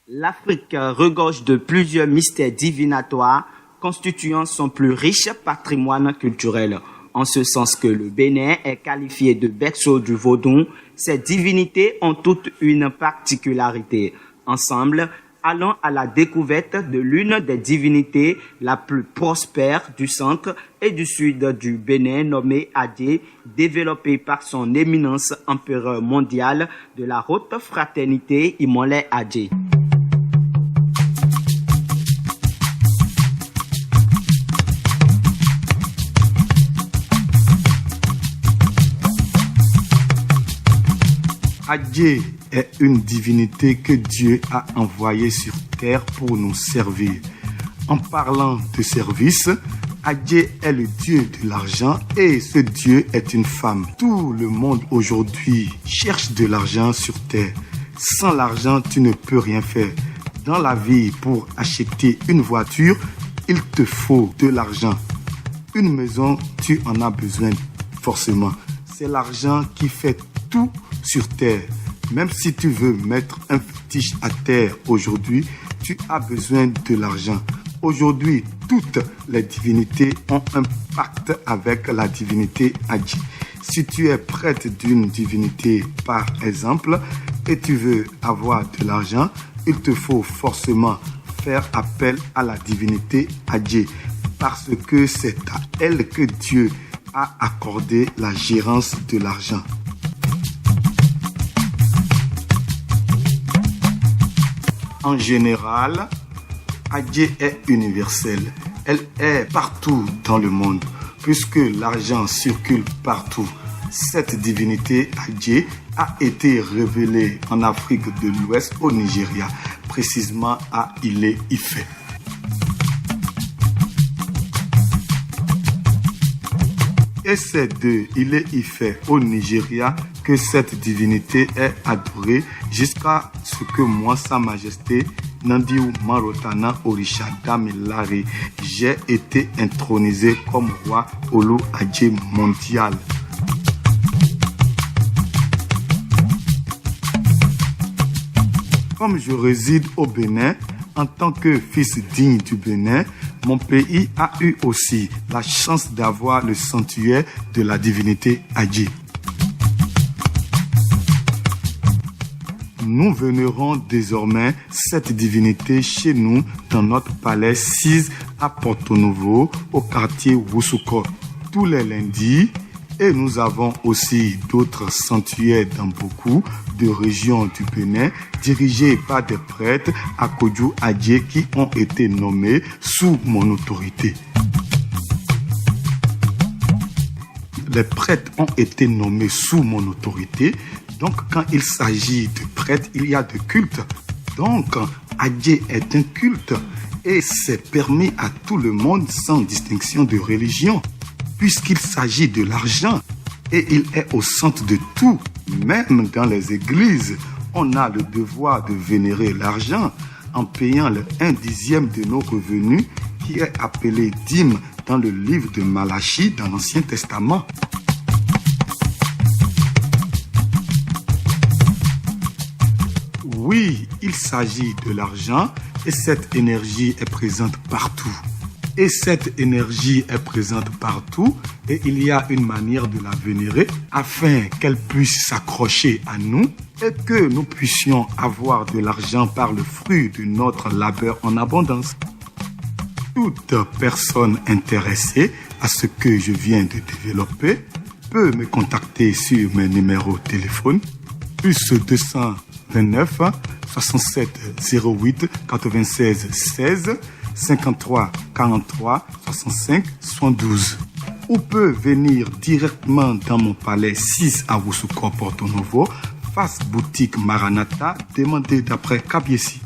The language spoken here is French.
L'Afrique regorge de plusieurs mystères divinatoires constituant son plus riche patrimoine culturel. En ce sens que le Bénin est qualifié de berceau du Vaudou, ces divinités ont toutes une particularité. Ensemble, allons à la découverte de l'une des divinités la plus prospère du centre et du sud du Bénin, nommée Adjé, développée par son éminence empereur mondial de la haute fraternité Imolé Adjé. Adjé est une divinité que Dieu a envoyée sur terre pour nous servir. En parlant de service, Adjé est le dieu de l'argent et ce dieu est une femme. Tout le monde aujourd'hui cherche de l'argent sur terre. Sans l'argent, tu ne peux rien faire. Dans la vie, pour acheter une voiture, il te faut de l'argent. Une maison, tu en as besoin forcément. C'est l'argent qui fait tout sur terre. Même si tu veux mettre un fétiche à terre aujourd'hui, tu as besoin de l'argent. Aujourd'hui, toutes les divinités ont un pacte avec la divinité Adjé. Si tu es prêtre d'une divinité, par exemple, et tu veux avoir de l'argent, il te faut forcément faire appel à la divinité Adjé, parce que c'est à elle que Dieu a accordé la gérance de l'argent. En général, Adjé est universelle. Elle est partout dans le monde, puisque l'argent circule partout. Cette divinité Adjé a été révélée en Afrique de l'Ouest, au Nigeria, précisément à Ilé-Ifẹ̀. Et c'est de Ilé-Ifẹ̀ au Nigeria que cette divinité est adorée jusqu'à ce que moi, Sa Majesté Nandiou Marotana Orisha Damilare, j'ai été intronisé comme roi Olu Adjé mondial. Comme je réside au Bénin, en tant que fils digne du Bénin, mon pays a eu aussi la chance d'avoir le sanctuaire de la divinité Adjé. Nous vénérons désormais cette divinité chez nous dans notre palais 6 à Porto Novo, au quartier Oussouko, tous les lundis. Et nous avons aussi d'autres sanctuaires dans beaucoup de régions du Bénin dirigés par des prêtres à Kodjou Adjé qui ont été nommés sous mon autorité. Les prêtres ont été nommés sous mon autorité. Donc, quand il s'agit de prêtres, il y a de culte. Donc, Adjé est un culte et c'est permis à tout le monde sans distinction de religion, puisqu'il s'agit de l'argent et il est au centre de tout. Même dans les églises, on a le devoir de vénérer l'argent en payant le 1/10 de nos revenus qui est appelé dîme dans le livre de Malachie dans l'Ancien Testament. Oui, il s'agit de l'argent et cette énergie est présente partout. Et cette énergie est présente partout et il y a une manière de la vénérer afin qu'elle puisse s'accrocher à nous et que nous puissions avoir de l'argent par le fruit de notre labeur en abondance. Toute personne intéressée à ce que je viens de développer peut me contacter sur mes numéros de téléphone plus 229 67 08 96 16 53 43 65 72 ou peut venir directement dans mon palais 6 à Oussouko Porto Novo, face boutique Maranatha, demandez d'après Kabiesi.